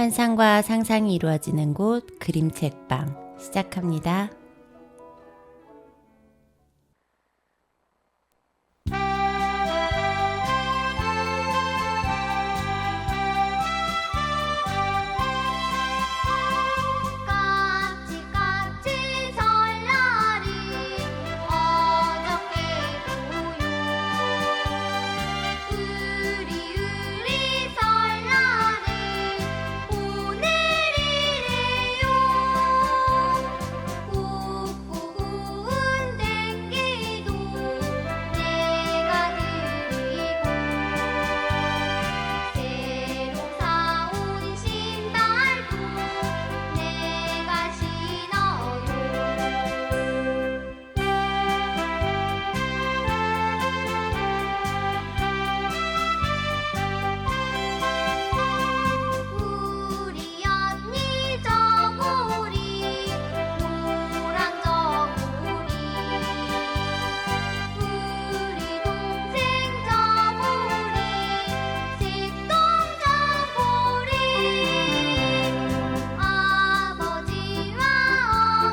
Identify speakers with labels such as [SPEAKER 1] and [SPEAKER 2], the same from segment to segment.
[SPEAKER 1] 환상과 상상이 이루어지는 곳 그림책방 시작합니다.
[SPEAKER 2] 까치까치 설날이 어저께도요. 으리으리 설날은 오늘이래요. 꾹꾹 땡기도 내가 드리고 새로 사온 신발도 내가 신어요. 우리 언니 저고리 노랑 저고리 우리 동생 저고리 색동 저고리 아버지와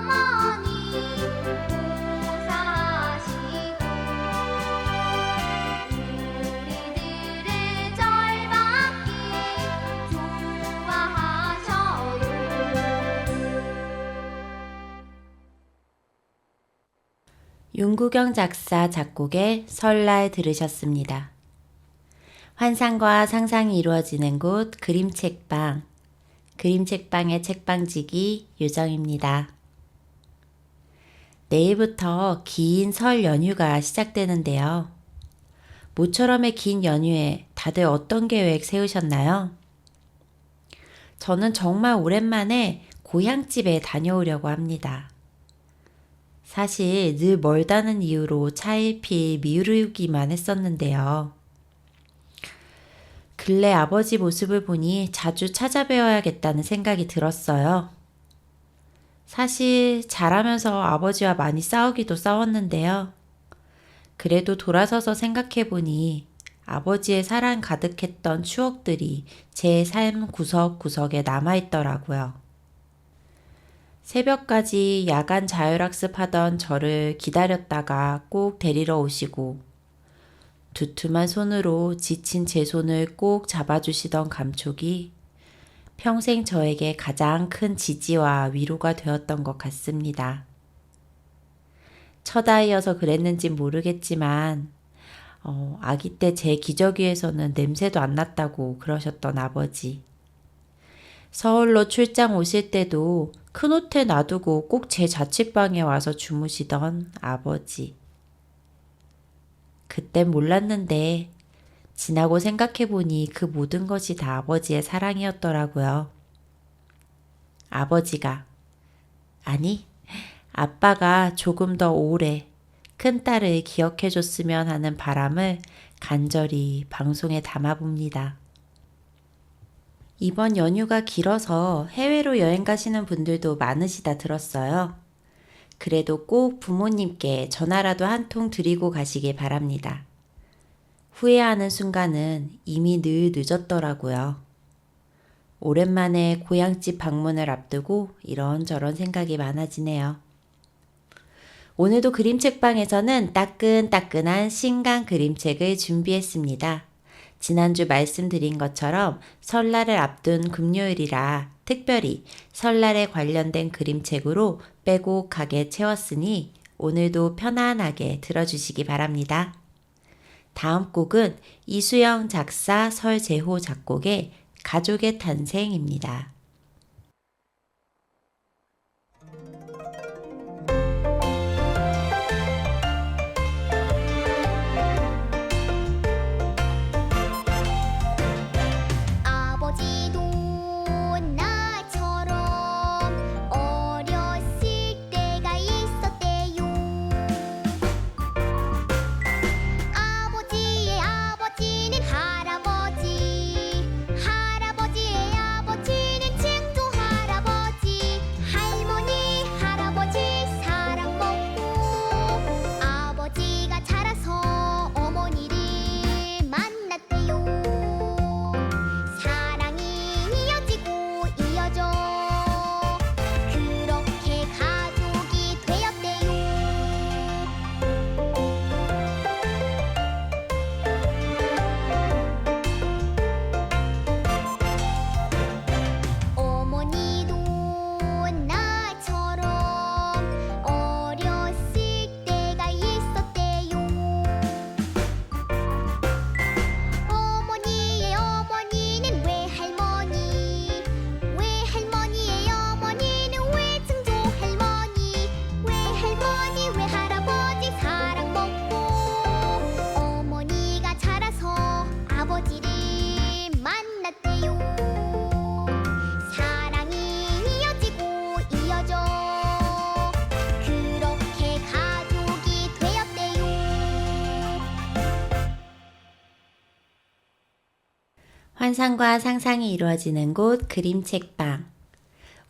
[SPEAKER 2] 어머니 고사하시고 우리들의 절받기 좋아하셔요.
[SPEAKER 1] 윤구경 작사 작곡의 설날 들으셨습니다. 환상과 상상이 이루어지는 곳 그림책방, 그림책방의 책방지기 유정입니다. 내일부터 긴 설 연휴가 시작되는데요. 모처럼의 긴 연휴에 다들 어떤 계획 세우셨나요? 저는 정말 오랜만에 고향집에 다녀오려고 합니다. 사실 늘 멀다는 이유로 차일피일 미루기만 했었는데요. 근래 아버지 모습을 보니 자주 찾아뵈어야겠다는 생각이 들었어요. 사실 자라면서 아버지와 많이 싸우기도 싸웠는데요. 그래도 돌아서서 생각해보니 아버지의 사랑 가득했던 추억들이 제 삶 구석구석에 남아있더라고요. 새벽까지 야간 자율학습하던 저를 기다렸다가 꼭 데리러 오시고 두툼한 손으로 지친 제 손을 꼭 잡아주시던 감촉이 평생 저에게 가장 큰 지지와 위로가 되었던 것 같습니다. 첫 아이여서 그랬는진 모르겠지만 아기 때 제 기저귀에서는 냄새도 안 났다고 그러셨던 아버지. 서울로 출장 오실 때도 큰 호텔 놔두고 꼭 제 자취방에 와서 주무시던 아버지. 그땐 몰랐는데 지나고 생각해보니 그 모든 것이 다 아버지의 사랑이었더라고요. 아버지가, 아니, 아빠가 조금 더 오래 큰딸을 기억해줬으면 하는 바람을 간절히 방송에 담아봅니다. 이번 연휴가 길어서 해외로 여행 가시는 분들도 많으시다 들었어요. 그래도 꼭 부모님께 전화라도 한 통 드리고 가시길 바랍니다. 후회하는 순간은 이미 늘 늦었더라고요. 오랜만에 고향집 방문을 앞두고 이런저런 생각이 많아지네요. 오늘도 그림책방에서는 따끈따끈한 신간 그림책을 준비했습니다. 지난주 말씀드린 것처럼 설날을 앞둔 금요일이라 특별히 설날에 관련된 그림책으로 빼곡하게 채웠으니 오늘도 편안하게 들어주시기 바랍니다. 다음 곡은 이수영 작사 설재호 작곡의 가족의 탄생입니다.
[SPEAKER 2] 아버지도 나처럼 어렸을 때가 있었대요. 아버지의 아버지는 할아버지, 할아버지의 아버지는
[SPEAKER 1] 환상과 상상이 이루어지는 곳 그림책방.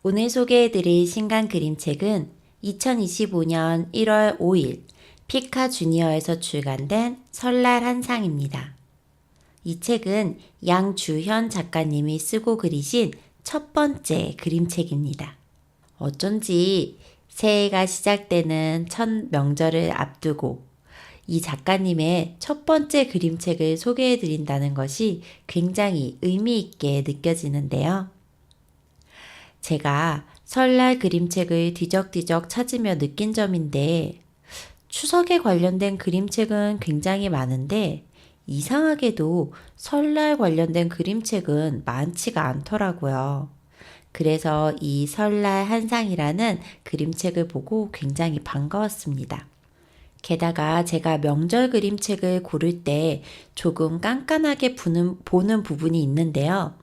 [SPEAKER 1] 오늘 소개해드릴 신간 그림책은 2025년 1월 5일 피카 주니어에서 출간된 설날 한상입니다. 이 책은 양주현 작가님이 쓰고 그리신 첫 번째 그림책입니다. 어쩐지 새해가 시작되는 첫 명절을 앞두고 이 작가님의 첫 번째 그림책을 소개해 드린다는 것이 굉장히 의미 있게 느껴지는데요. 제가 설날 그림책을 뒤적뒤적 찾으며 느낀 점인데 추석에 관련된 그림책은 굉장히 많은데 이상하게도 설날 관련된 그림책은 많지가 않더라고요. 그래서 이 설날 한상이라는 그림책을 보고 굉장히 반가웠습니다. 게다가 제가 명절 그림책을 고를 때 조금 깐깐하게 보는 부분이 있는데요.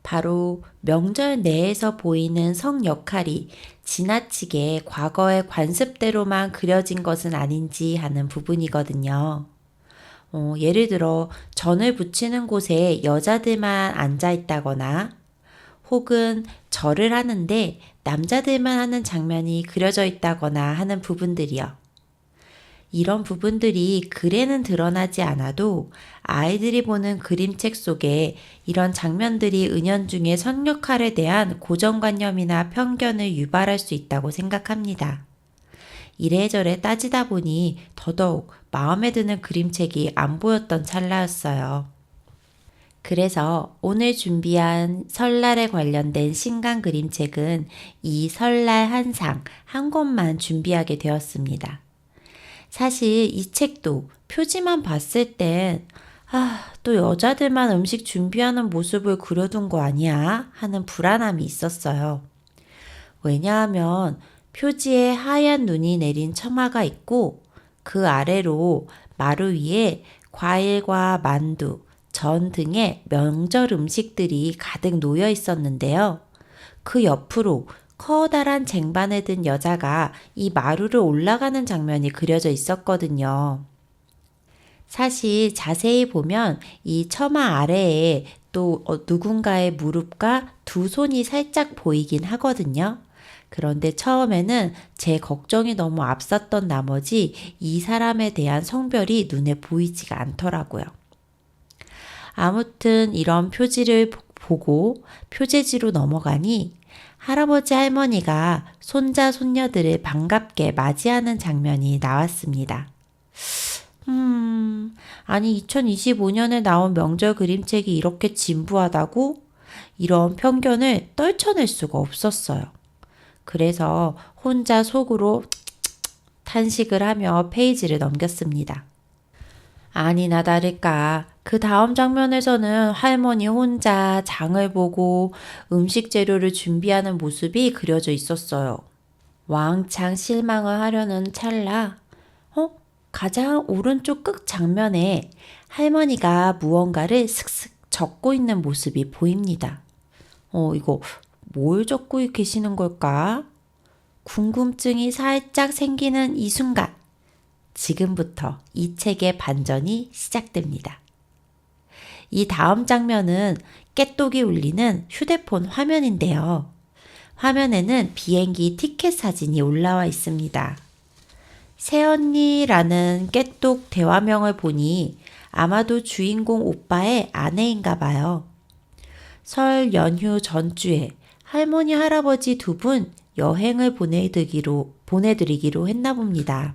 [SPEAKER 1] 바로 명절 내에서 보이는 성 역할이 지나치게 과거의 관습대로만 그려진 것은 아닌지 하는 부분이거든요. 예를 들어 전을 붙이는 곳에 여자들만 앉아 있다거나 혹은 절을 하는데 남자들만 하는 장면이 그려져 있다거나 하는 부분들이요. 이런 부분들이 글에는 드러나지 않아도 아이들이 보는 그림책 속에 이런 장면들이 은연중에 성 역할에 대한 고정관념이나 편견을 유발할 수 있다고 생각합니다. 이래저래 따지다 보니 더더욱 마음에 드는 그림책이 안 보였던 찰나였어요. 그래서 오늘 준비한 설날에 관련된 신간 그림책은 이 설날 한상 한 권만 준비하게 되었습니다. 사실 이 책도 표지만 봤을 땐 또 여자들만 음식 준비하는 모습을 그려둔 거 아니야? 하는 불안함이 있었어요. 왜냐하면 표지에 하얀 눈이 내린 처마가 있고 그 아래로 마루 위에 과일과 만두, 전 등의 명절 음식들이 가득 놓여 있었는데요. 그 옆으로 커다란 쟁반에 든 여자가 이 마루를 올라가는 장면이 그려져 있었거든요. 사실 자세히 보면 이 처마 아래에 또 누군가의 무릎과 두 손이 살짝 보이긴 하거든요. 그런데 처음에는 제 걱정이 너무 앞섰던 나머지 이 사람에 대한 성별이 눈에 보이지가 않더라고요. 아무튼 이런 표지를 보고 표제지로 넘어가니 할아버지 할머니가 손자 손녀들을 반갑게 맞이하는 장면이 나왔습니다. 아니 2025년에 나온 명절 그림책이 이렇게 진부하다고? 이런 편견을 떨쳐낼 수가 없었어요. 그래서 혼자 속으로 탄식을 하며 페이지를 넘겼습니다. 아니나 다를까 그 다음 장면에서는 할머니 혼자 장을 보고 음식 재료를 준비하는 모습이 그려져 있었어요. 왕창 실망을 하려는 찰나 가장 오른쪽 끝 장면에 할머니가 무언가를 슥슥 적고 있는 모습이 보입니다. 이거 뭘 적고 계시는 걸까? 궁금증이 살짝 생기는 이 순간 지금부터 이 책의 반전이 시작됩니다. 이 다음 장면은 깨똑이 울리는 휴대폰 화면인데요. 화면에는 비행기 티켓 사진이 올라와 있습니다. 새언니라는 깨똑 대화명을 보니 아마도 주인공 오빠의 아내인가 봐요. 설 연휴 전주에 할머니 할아버지 두 분 여행을 보내드리기로 했나 봅니다.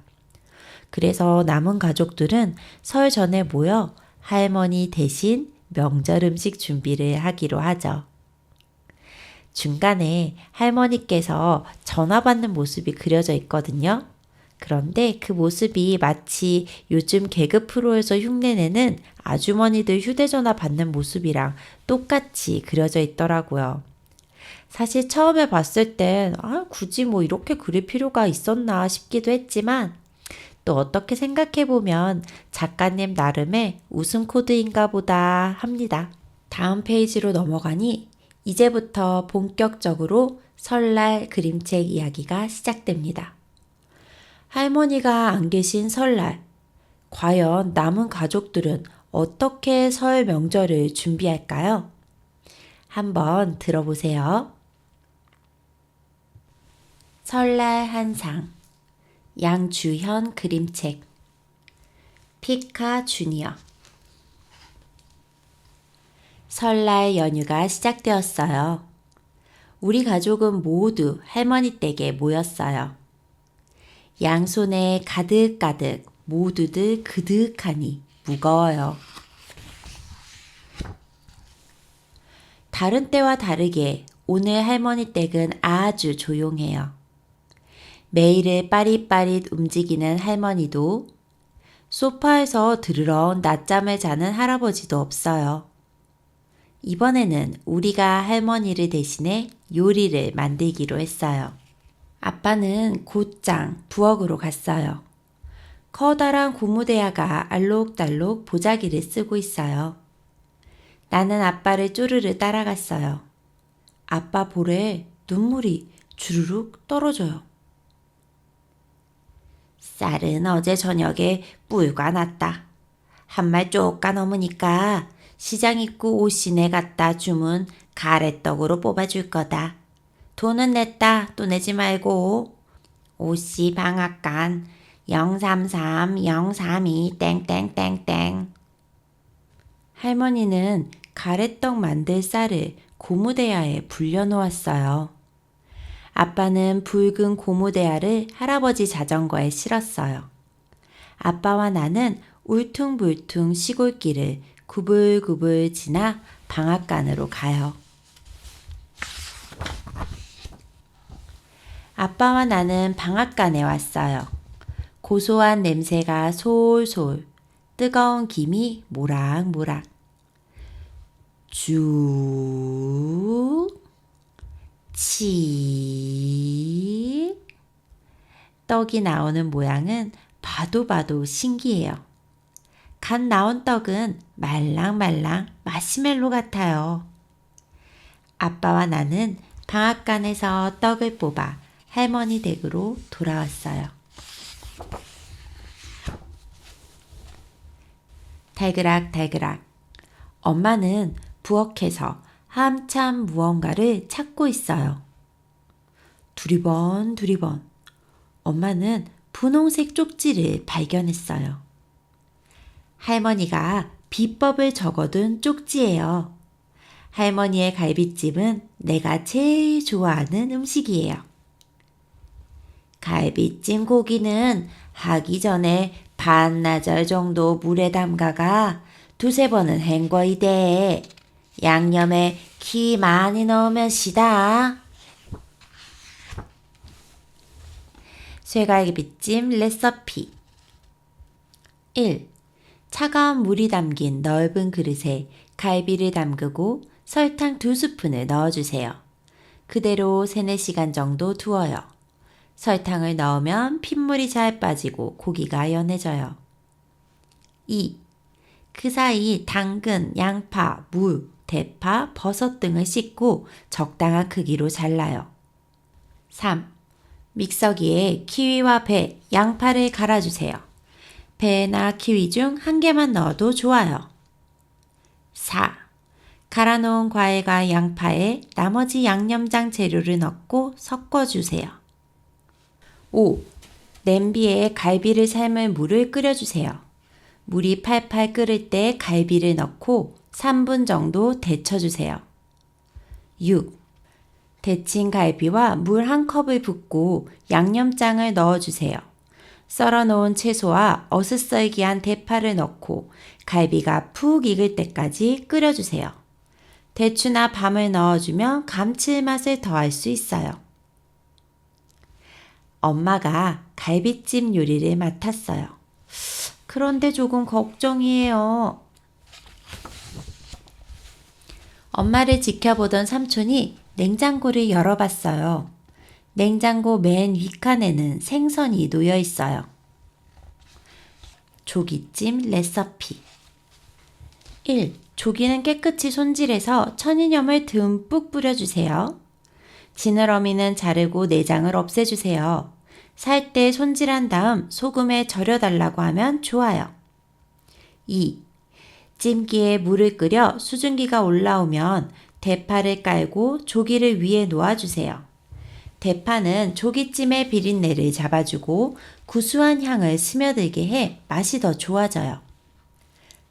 [SPEAKER 1] 그래서 남은 가족들은 설 전에 모여 할머니 대신 명절 음식 준비를 하기로 하죠. 중간에 할머니께서 전화 받는 모습이 그려져 있거든요. 그런데 그 모습이 마치 요즘 개그 프로에서 흉내내는 아주머니들 휴대전화 받는 모습이랑 똑같이 그려져 있더라고요. 사실 처음에 봤을 땐 굳이 뭐 이렇게 그릴 필요가 있었나 싶기도 했지만 또 어떻게 생각해보면 작가님 나름의 웃음 코드인가 보다 합니다. 다음 페이지로 넘어가니 이제부터 본격적으로 설날 그림책 이야기가 시작됩니다. 할머니가 안 계신 설날, 과연 남은 가족들은 어떻게 설 명절을 준비할까요? 한번 들어보세요. 설날 한상 양주현 그림책 피카 주니어 설날 연휴가 시작되었어요. 우리 가족은 모두 할머니 댁에 모였어요. 양손에 가득가득 모두들 그득하니 무거워요. 다른 때와 다르게 오늘 할머니 댁은 아주 조용해요. 매일을 빠릿빠릿 움직이는 할머니도 소파에서 드르렁 낮잠을 자는 할아버지도 없어요. 이번에는 우리가 할머니를 대신해 요리를 만들기로 했어요. 아빠는 곧장 부엌으로 갔어요. 커다란 고무대야가 알록달록 보자기를 쓰고 있어요. 나는 아빠를 쪼르르 따라갔어요. 아빠 볼에 눈물이 주르륵 떨어져요. 쌀은 어제 저녁에 뿔과 났다. 한 말 쪼까 넘으니까 시장 입구 옷시내 갖다 주문 가래떡으로 뽑아줄 거다. 돈은 냈다. 또 내지 말고. 옷시 방앗간 033 032 땡땡땡땡. 할머니는 가래떡 만들 쌀을 고무대야에 불려놓았어요. 아빠는 붉은 고무대야를 할아버지 자전거에 실었어요. 아빠와 나는 울퉁불퉁 시골길을 구불구불 지나 방앗간으로 가요. 아빠와 나는 방앗간에 왔어요. 고소한 냄새가 솔솔, 뜨거운 김이 모락모락. 쭉, 치. 떡이 나오는 모양은 봐도 신기해요. 갓 나온 떡은 말랑말랑 마시멜로 같아요. 아빠와 나는 방앗간에서 떡을 뽑아 할머니 댁으로 돌아왔어요. 달그락달그락. 엄마는 부엌에서 한참 무언가를 찾고 있어요. 두리번. 엄마는 분홍색 쪽지를 발견했어요. 할머니가 비법을 적어둔 쪽지예요. 할머니의 갈비찜은 내가 제일 좋아하는 음식이에요. 갈비찜 고기는 하기 전에 반나절 정도 물에 담가가 2-3번은 헹궈이대. 양념에 기 많이 넣으면 시다. 쇠갈비찜 레시피 1. 차가운 물이 담긴 넓은 그릇에 갈비를 담그고 설탕 2스푼을 넣어주세요. 그대로 3-4시간 정도 두어요. 설탕을 넣으면 핏물이 잘 빠지고 고기가 연해져요. 2. 그 사이 당근, 양파, 무, 대파, 버섯 등을 씻고 적당한 크기로 잘라요. 3. 믹서기에 키위와 배, 양파를 갈아주세요. 배나 키위 중 1개만 넣어도 좋아요. 4. 갈아놓은 과일과 양파에 나머지 양념장 재료를 넣고 섞어주세요. 5. 냄비에 갈비를 삶을 물을 끓여주세요. 물이 팔팔 끓을 때 갈비를 넣고 3분 정도 데쳐주세요. 6. 데친 갈비와 물 1컵을 붓고 양념장을 넣어주세요. 썰어놓은 채소와 어슷썰기한 대파를 넣고 갈비가 푹 익을 때까지 끓여주세요. 대추나 밤을 넣어주면 감칠맛을 더할 수 있어요. 엄마가 갈비찜 요리를 맡았어요. 그런데 조금 걱정이에요. 엄마를 지켜보던 삼촌이 냉장고를 열어봤어요. 냉장고 맨 윗칸에는 생선이 놓여 있어요. 조기찜 레시피 1. 조기는 깨끗이 손질해서 천일염을 듬뿍 뿌려주세요. 지느러미는 자르고 내장을 없애주세요. 살 때 손질한 다음 소금에 절여달라고 하면 좋아요. 2. 찜기에 물을 끓여 수증기가 올라오면 대파를 깔고 조기를 위에 놓아주세요. 대파는 조기찜의 비린내를 잡아주고 구수한 향을 스며들게 해 맛이 더 좋아져요.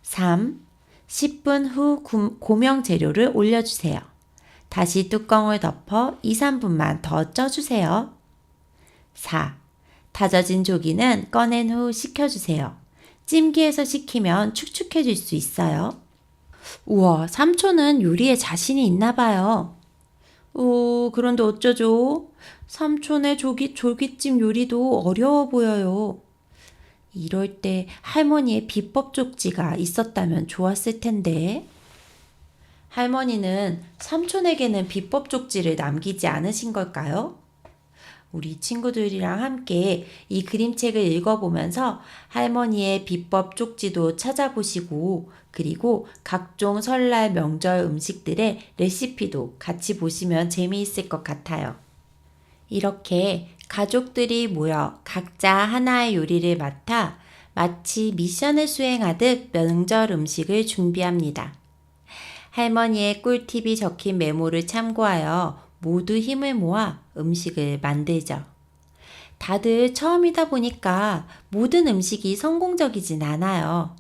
[SPEAKER 1] 3. 10분 후 고명 재료를 올려주세요. 다시 뚜껑을 덮어 2, 3분만 더 쪄주세요. 4. 다져진 조기는 꺼낸 후 식혀주세요. 찜기에서 식히면 축축해질 수 있어요. 우와, 삼촌은 요리에 자신이 있나 봐요. 그런데 어쩌죠? 삼촌의 조기찜 요리도 어려워 보여요. 이럴 때 할머니의 비법 쪽지가 있었다면 좋았을 텐데. 할머니는 삼촌에게는 비법 쪽지를 남기지 않으신 걸까요? 우리 친구들이랑 함께 이 그림책을 읽어보면서 할머니의 비법 쪽지도 찾아보시고 그리고 각종 설날 명절 음식들의 레시피도 같이 보시면 재미있을 것 같아요. 이렇게 가족들이 모여 각자 하나의 요리를 맡아 마치 미션을 수행하듯 명절 음식을 준비합니다. 할머니의 꿀팁이 적힌 메모를 참고하여 모두 힘을 모아 음식을 만들죠. 다들 처음이다 보니까 모든 음식이 성공적이진 않아요.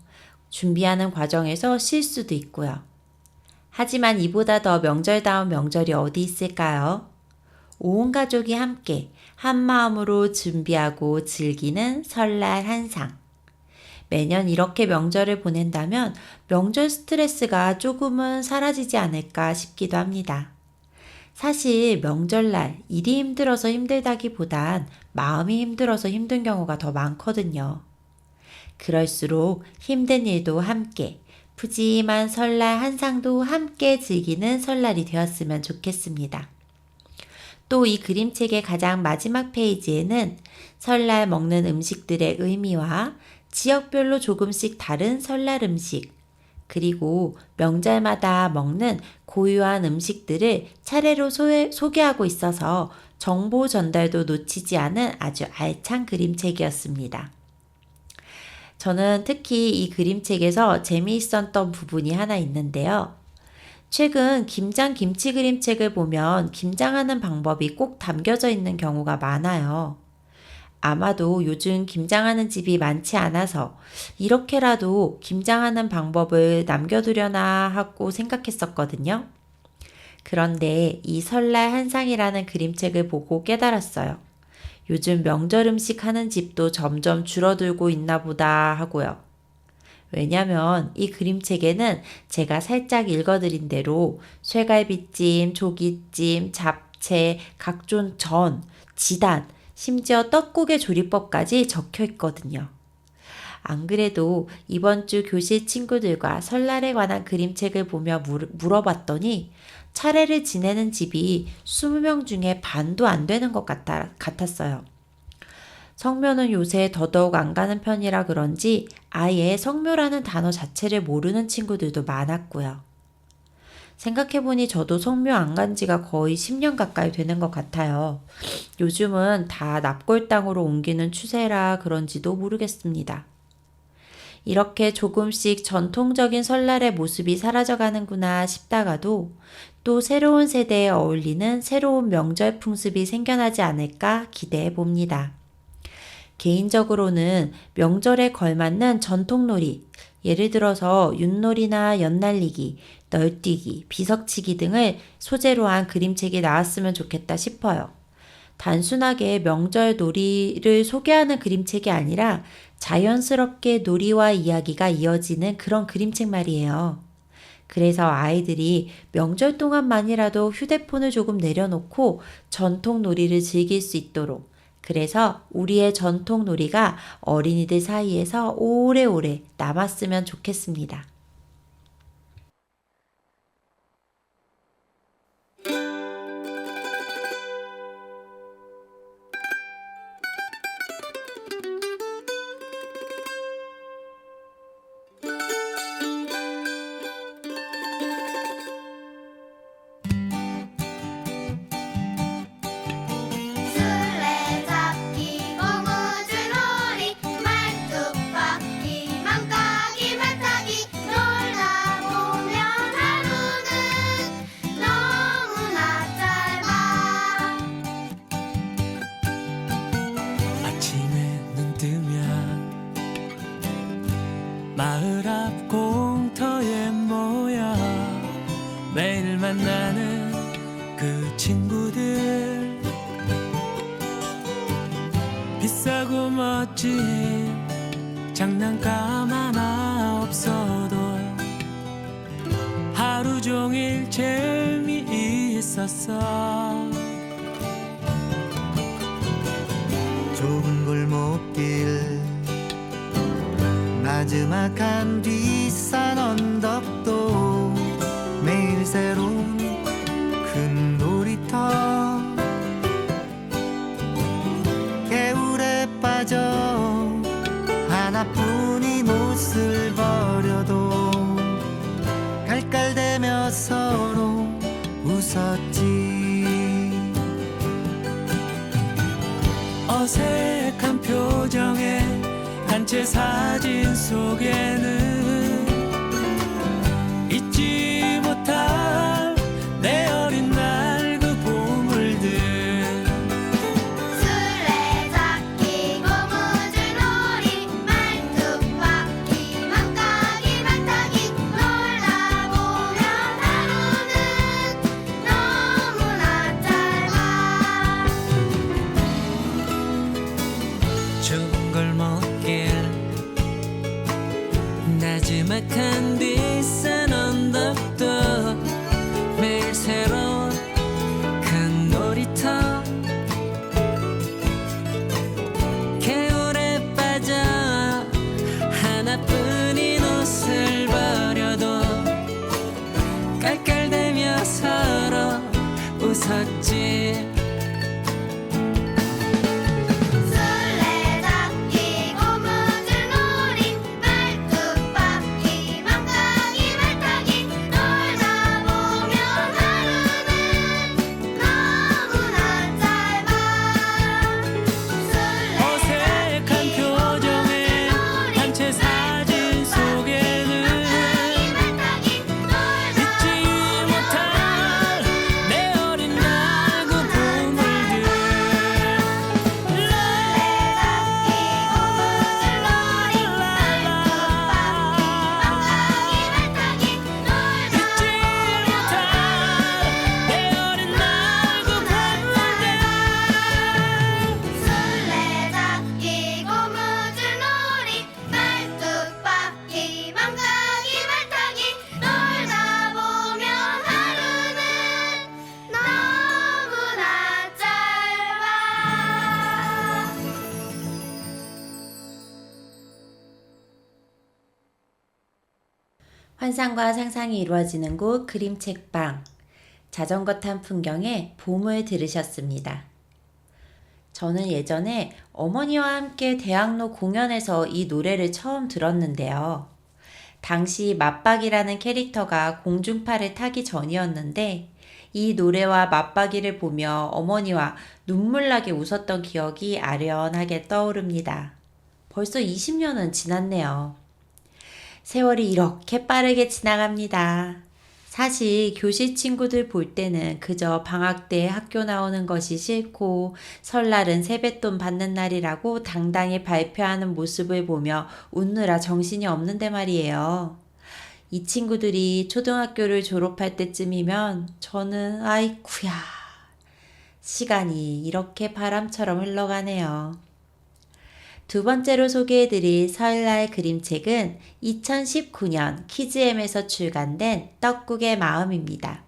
[SPEAKER 1] 준비하는 과정에서 실수도 있고요. 하지만 이보다 더 명절다운 명절이 어디 있을까요? 온 가족이 함께 한 마음으로 준비하고 즐기는 설날 한상. 매년 이렇게 명절을 보낸다면 명절 스트레스가 조금은 사라지지 않을까 싶기도 합니다. 사실 명절날 일이 힘들어서 힘들다기보단 마음이 힘들어서 힘든 경우가 더 많거든요. 그럴수록 힘든 일도 함께, 푸짐한 설날 한상도 함께 즐기는 설날이 되었으면 좋겠습니다. 또 이 그림책의 가장 마지막 페이지에는 설날 먹는 음식들의 의미와 지역별로 조금씩 다른 설날 음식, 그리고 명절마다 먹는 고유한 음식들을 차례로 소개하고 있어서 정보 전달도 놓치지 않은 아주 알찬 그림책이었습니다. 저는 특히 이 그림책에서 재미있었던 부분이 하나 있는데요. 최근 김장 김치 그림책을 보면 김장하는 방법이 꼭 담겨져 있는 경우가 많아요. 아마도 요즘 김장하는 집이 많지 않아서 이렇게라도 김장하는 방법을 남겨두려나 하고 생각했었거든요. 그런데 이 설날 한상이라는 그림책을 보고 깨달았어요. 요즘 명절 음식 하는 집도 점점 줄어들고 있나 보다 하고요. 왜냐면 이 그림책에는 제가 살짝 읽어드린 대로 쇠갈비찜, 조기찜, 잡채, 각종 전, 지단, 심지어 떡국의 조리법까지 적혀 있거든요. 안 그래도 이번 주 교실 친구들과 설날에 관한 그림책을 보며 물어봤더니 차례를 지내는 집이 20명 중에 반도 안 되는 것 같았어요. 성묘는 요새 더더욱 안 가는 편이라 그런지 아예 성묘라는 단어 자체를 모르는 친구들도 많았고요. 생각해보니 저도 성묘 안 간 지가 거의 10년 가까이 되는 것 같아요. 요즘은 다 납골당으로 옮기는 추세라 그런지도 모르겠습니다. 이렇게 조금씩 전통적인 설날의 모습이 사라져가는구나 싶다가도 또 새로운 세대에 어울리는 새로운 명절 풍습이 생겨나지 않을까 기대해 봅니다. 개인적으로는 명절에 걸맞는 전통놀이, 예를 들어서 윷놀이나 연날리기, 널뛰기, 비석치기 등을 소재로 한 그림책이 나왔으면 좋겠다 싶어요. 단순하게 명절 놀이를 소개하는 그림책이 아니라 자연스럽게 놀이와 이야기가 이어지는 그런 그림책 말이에요. 그래서 아이들이 명절 동안만이라도 휴대폰을 조금 내려놓고 전통 놀이를 즐길 수 있도록, 그래서 우리의 전통 놀이가 어린이들 사이에서 오래오래 남았으면 좋겠습니다.
[SPEAKER 2] 술래잡기 고무줄놀이 말뚝박기 맘까기 말타기
[SPEAKER 3] 비싸고 멋진 장난감 하나 없어도 하루 종일 재미있었어.
[SPEAKER 4] 좁은 골목길 나지막한 뒷산 언덕도 매일 새로운 큰 놀이터 개울에 빠져 하나뿐인 옷을 버려도 깔깔대며 서로 웃었지.
[SPEAKER 3] 어색한 표정에 단체 사진 속에는 잊지 못할 내 어린 날 그 보물들.
[SPEAKER 2] 술래잡기 고무줄 놀이 말뚝박기 맘까기 말타기 놀다 보면 하루는 너무나 짧아.
[SPEAKER 3] 좁은 골목길 나지막한 뒷산 언덕도 매일 새로운 큰 놀이터 개울에 빠져 하나뿐인 옷을 버려도 깔깔대며 서로 웃었지.
[SPEAKER 2] 술래잡기 고무줄 놀이 말뚝박기 맘까기 말타기 놀다 보면 하루는 너무나 짧아.
[SPEAKER 3] 어색한 표정에 단체 사진 속에는
[SPEAKER 2] 말타기 놀다
[SPEAKER 3] 잊지 못할 내 어린 날 그 보물들.
[SPEAKER 2] 술래잡기 고무줄 놀이 말뚝박기 맘까기 말타기 놀다 보면 하루는 너무나 짧아.
[SPEAKER 1] 환상과 상상이 이루어지는 곳 그림책방. 자전거 탄 풍경에 봄을 들으셨습니다. 저는 예전에 어머니와 함께 대학로 공연에서 이 노래를 처음 들었는데요. 당시 맞박이라는 캐릭터가 공중파를 타기 전이었는데 이 노래와 맞박이를 보며 어머니와 눈물나게 웃었던 기억이 아련하게 떠오릅니다. 벌써 20년은 지났네요. 세월이 이렇게 빠르게 지나갑니다. 사실 교실 친구들 볼 때는 그저 방학 때 학교 나오는 것이 싫고 설날은 세뱃돈 받는 날이라고 당당히 발표하는 모습을 보며 웃느라 정신이 없는데 말이에요. 이 친구들이 초등학교를 졸업할 때쯤이면 저는 아이쿠야, 시간이 이렇게 바람처럼 흘러가네요. 두 번째로 소개해드릴 설날 그림책은 2019년 키즈엠에서 출간된 떡국의 마음입니다.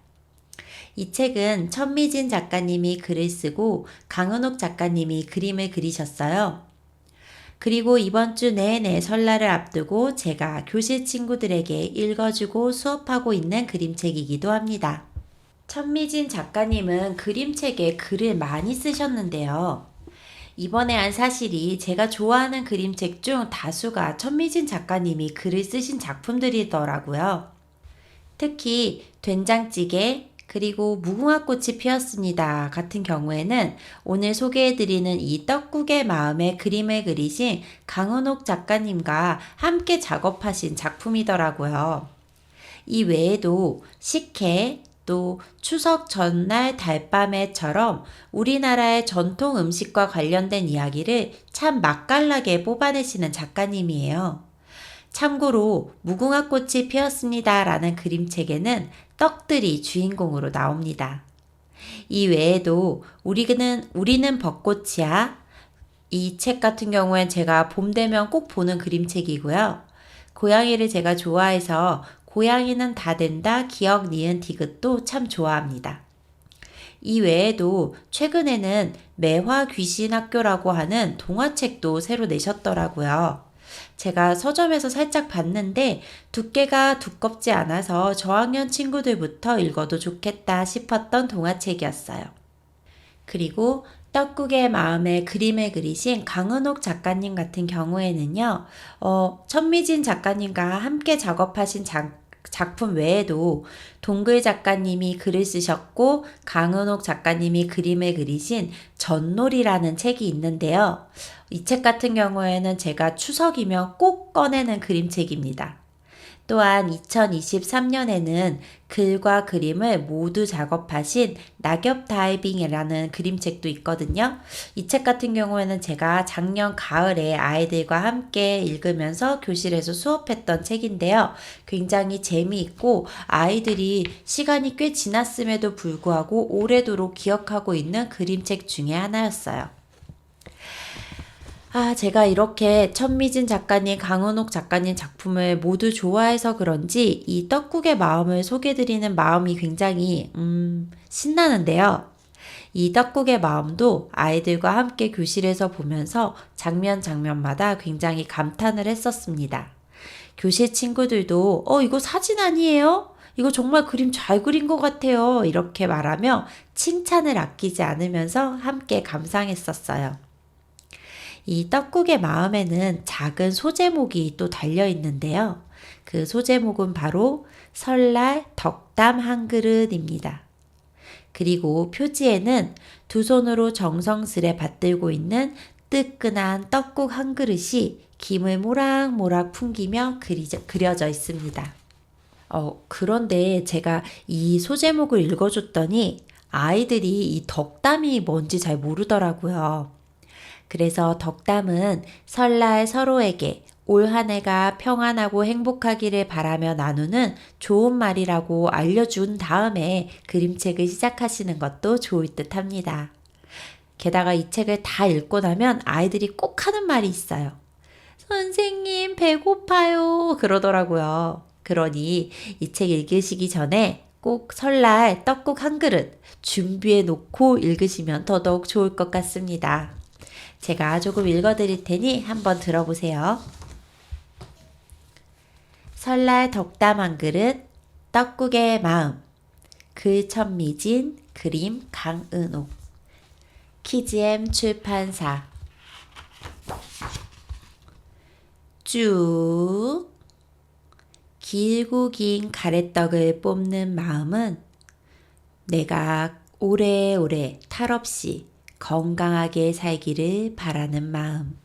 [SPEAKER 1] 이 책은 천미진 작가님이 글을 쓰고 강은옥 작가님이 그림을 그리셨어요. 그리고 이번 주 내내 설날을 앞두고 제가 교실 친구들에게 읽어주고 수업하고 있는 그림책이기도 합니다. 천미진 작가님은 그림책에 글을 많이 쓰셨는데요. 이번에 한 사실이 제가 좋아하는 그림책 중 다수가 천미진 작가님이 글을 쓰신 작품들이더라고요. 특히 된장찌개 그리고 무궁화꽃이 피었습니다 같은 경우에는 오늘 소개해드리는 이 떡국의 마음에 그림을 그리신 강은옥 작가님과 함께 작업하신 작품이더라고요. 이 외에도 식혜, 또 추석 전날 달밤에처럼 우리나라의 전통 음식과 관련된 이야기를 참 맛깔나게 뽑아내시는 작가님이에요. 참고로 무궁화꽃이 피었습니다 라는 그림책에는 떡들이 주인공으로 나옵니다. 이 외에도 우리는 벚꽃이야, 이 책 같은 경우엔 제가 봄 되면 꼭 보는 그림책이고요. 고양이를 제가 좋아해서 고양이는 다 된다, 기억, 니은, 디귿도 참 좋아합니다. 이 외에도 최근에는 매화 귀신 학교라고 하는 동화책도 새로 내셨더라고요. 제가 서점에서 살짝 봤는데 두께가 두껍지 않아서 저학년 친구들부터 읽어도 좋겠다 싶었던 동화책이었어요. 그리고 떡국의 마음에 그림을 그리신 강은옥 작가님 같은 경우에는요, 천미진 작가님과 함께 작업하신 작품 외에도 동글 작가님이 글을 쓰셨고 강은옥 작가님이 그림을 그리신 전놀이라는 책이 있는데요. 이 책 같은 경우에는 제가 추석이면 꼭 꺼내는 그림책입니다. 또한 2023년에는 글과 그림을 모두 작업하신 낙엽 다이빙이라는 그림책도 있거든요. 이 책 같은 경우에는 제가 작년 가을에 아이들과 함께 읽으면서 교실에서 수업했던 책인데요. 굉장히 재미있고 아이들이 시간이 꽤 지났음에도 불구하고 오래도록 기억하고 있는 그림책 중에 하나였어요. 제가 이렇게 천미진 작가님, 강은옥 작가님 작품을 모두 좋아해서 그런지 이 떡국의 마음을 소개해드리는 마음이 굉장히 신나는데요. 이 떡국의 마음도 아이들과 함께 교실에서 보면서 장면마다 굉장히 감탄을 했었습니다. 교실 친구들도 이거 사진 아니에요? 이거 정말 그림 잘 그린 것 같아요. 이렇게 말하며 칭찬을 아끼지 않으면서 함께 감상했었어요. 이 떡국의 마음에는 작은 소제목이 또 달려 있는데요. 그 소제목은 바로 설날 덕담 한 그릇입니다. 그리고 표지에는 두 손으로 정성스레 받들고 있는 뜨끈한 떡국 한 그릇이 김을 모락모락 풍기며 그려져 있습니다. 그런데 제가 이 소제목을 읽어줬더니 아이들이 이 덕담이 뭔지 잘 모르더라고요. 그래서 덕담은 설날 서로에게 올 한 해가 평안하고 행복하기를 바라며 나누는 좋은 말이라고 알려준 다음에 그림책을 시작하시는 것도 좋을 듯 합니다. 게다가 이 책을 다 읽고 나면 아이들이 꼭 하는 말이 있어요. 선생님, 배고파요. 그러더라고요. 그러니 이 책 읽으시기 전에 꼭 설날 떡국 한 그릇 준비해 놓고 읽으시면 더더욱 좋을 것 같습니다. 제가 조금 읽어드릴 테니 한번 들어보세요. 설날 덕담 한 그릇, 떡국의 마음, 글 천미진, 그림 강은옥, 키즈엠 출판사. 쭉 길고 긴 가래떡을 뽑는 마음은 내가 오래오래 탈 없이 건강하게 살기를 바라는 마음.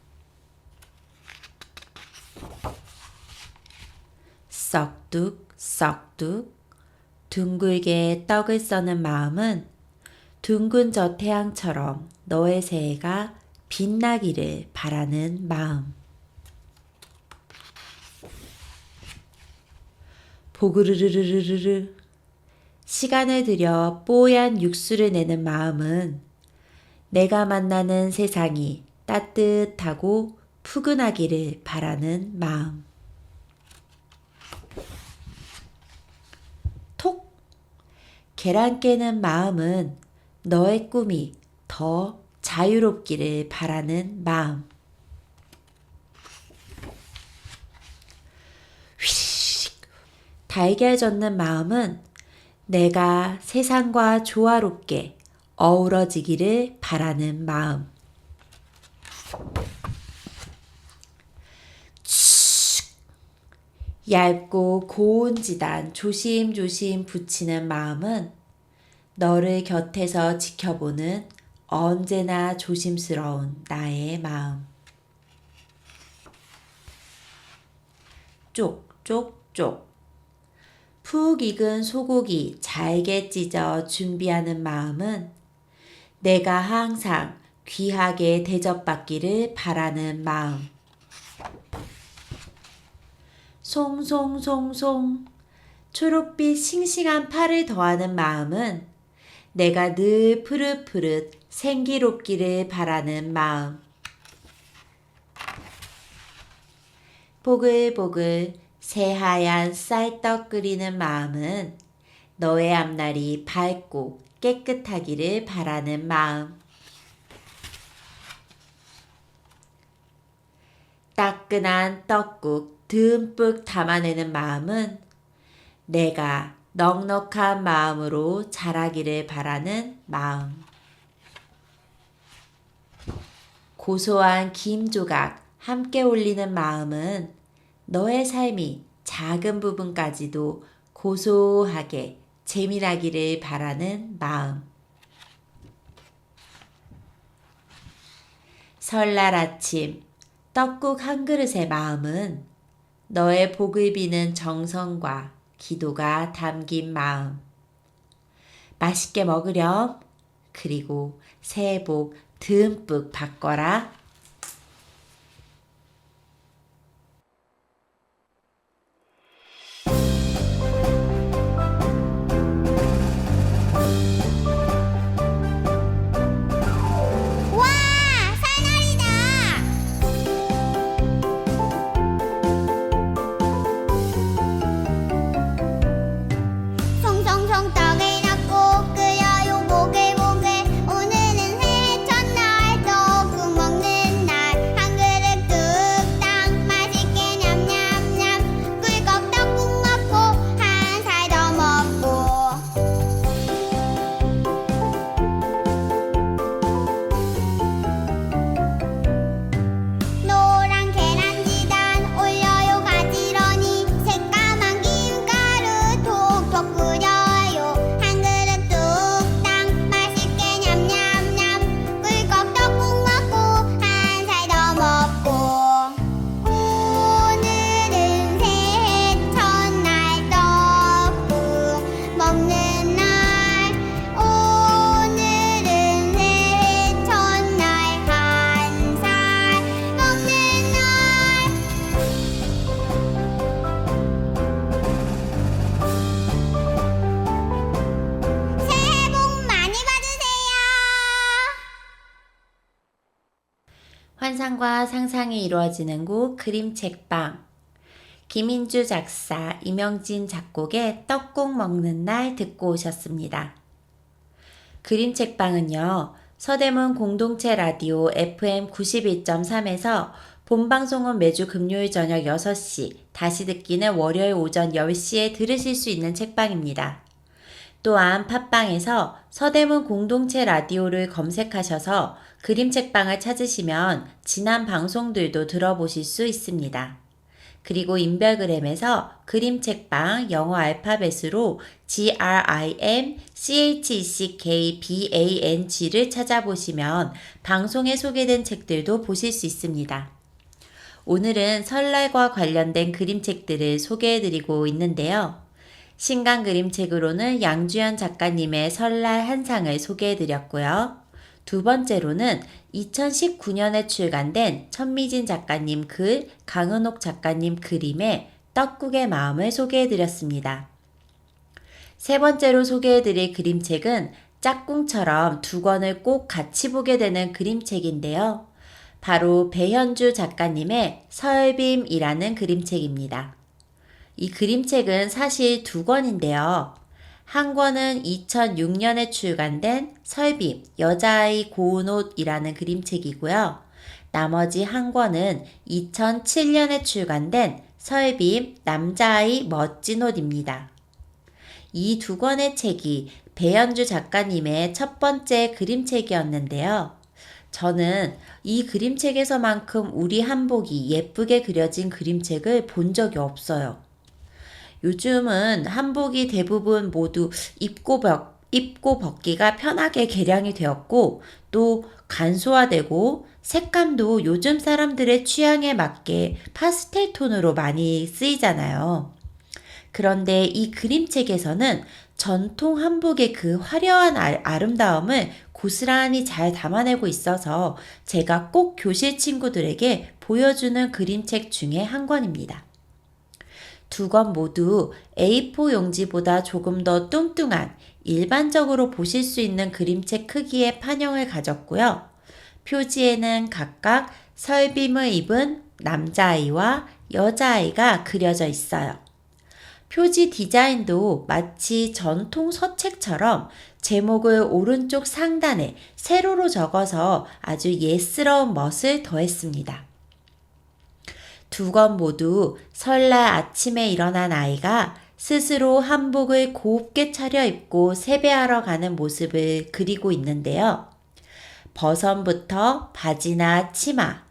[SPEAKER 1] 썩둑 둥글게 떡을 써는 마음은 둥근 저 태양처럼 너의 새해가 빛나기를 바라는 마음. 보그르르르르르 시간을 들여 뽀얀 육수를 내는 마음은 내가 만나는 세상이 따뜻하고 푸근하기를 바라는 마음. 톡! 계란 깨는 마음은 너의 꿈이 더 자유롭기를 바라는 마음. 휘식! 달걀 젓는 마음은 내가 세상과 조화롭게 어우러지기를 바라는 마음. 얇고 고운 지단 조심조심 붙이는 마음은 너를 곁에서 지켜보는 언제나 조심스러운 나의 마음. 쪽쪽쪽 푹 익은 소고기 잘게 찢어 준비하는 마음은 내가 항상 귀하게 대접받기를 바라는 마음. 송송송송 초록빛 싱싱한 팔을 더하는 마음은 내가 늘 푸릇푸릇 생기롭기를 바라는 마음. 보글보글 새하얀 쌀떡 끓이는 마음은 너의 앞날이 밝고 깨끗하기를 바라는 마음. 따끈한 떡국 듬뿍 담아내는 마음은 내가 넉넉한 마음으로 자라기를 바라는 마음. 고소한 김 조각 함께 올리는 마음은 너의 삶이 작은 부분까지도 고소하게 재미나기를 바라는 마음. 설날 아침 떡국 한 그릇의 마음은 너의 복을 비는 정성과 기도가 담긴 마음. 맛있게 먹으렴. 그리고 새해 복 듬뿍 받거라.
[SPEAKER 2] 와, 사날이다. 송송송 떡을 넣고 끓여요 보글보글. 오늘은 새해 첫날 떡국 먹는 날. 한 그릇 뚝딱 맛있게 냠냠냠. 꿀꺽 떡국 먹고 한 살 더 먹고. 노란 계란지단 올려요 가지런히. 새까만 김가루 톡톡 뿌려요. 한 그릇 뚝딱 맛있게 냠냠냠. 꿀꺽 떡국 먹고 한 살 더 먹고. 오늘은 새해 첫날 떡국 먹는 날. 오늘은 새해 첫날 한 살 먹는 날. 새해 복 많이 받으세요.
[SPEAKER 1] 환상과 상상이 이루어지는 곳 그림책방. 김인주 작사, 이명진 작곡의 떡국 먹는 날 듣고 오셨습니다. 그림책방은요, 서대문 공동체 라디오 FM 91.3에서 본방송은 매주 금요일 저녁 6시, 다시 듣기는 월요일 오전 10시에 들으실 수 있는 책방입니다. 또한 팟빵에서 서대문 공동체 라디오를 검색하셔서 그림책방을 찾으시면 지난 방송들도 들어보실 수 있습니다. 그리고 인별그램에서 그림책방 영어 알파벳으로 GRIMCHECKBANG를 찾아보시면 방송에 소개된 책들도 보실 수 있습니다. 오늘은 설날과 관련된 그림책들을 소개해드리고 있는데요. 신간 그림책으로는 양주연 작가님의 설날 한상을 소개해드렸고요. 두 번째로는 2019년에 출간된 천미진 작가님 글, 강은옥 작가님 그림의 떡국의 마음을 소개해드렸습니다. 세 번째로 소개해드릴 그림책은 짝꿍처럼 두 권을 꼭 같이 보게 되는 그림책인데요. 바로 배현주 작가님의 설빔이라는 그림책입니다. 이 그림책은 사실 두 권인데요. 한 권은 2006년에 출간된 설빔, 여자아이 고운 옷이라는 그림책이고요. 나머지 한 권은 2007년에 출간된 설빔, 남자아이 멋진 옷입니다. 이 두 권의 책이 배현주 작가님의 첫 번째 그림책이었는데요. 저는 이 그림책에서만큼 우리 한복이 예쁘게 그려진 그림책을 본 적이 없어요. 요즘은 한복이 대부분 모두 입고 벗기가 편하게 개량이 되었고 또 간소화되고 색감도 요즘 사람들의 취향에 맞게 파스텔 톤으로 많이 쓰이잖아요. 그런데 이 그림책에서는 전통 한복의 그 화려한 아름다움을 고스란히 잘 담아내고 있어서 제가 꼭 교실 친구들에게 보여주는 그림책 중에 한 권입니다. 두 권 모두 A4 용지보다 조금 더 뚱뚱한 일반적으로 보실 수 있는 그림책 크기의 판형을 가졌고요. 표지에는 각각 설빔을 입은 남자아이와 여자아이가 그려져 있어요. 표지 디자인도 마치 전통 서책처럼 제목을 오른쪽 상단에 세로로 적어서 아주 예스러운 멋을 더했습니다. 두 권 모두 설날 아침에 일어난 아이가 스스로 한복을 곱게 차려입고 세배하러 가는 모습을 그리고 있는데요. 버선부터 바지나 치마,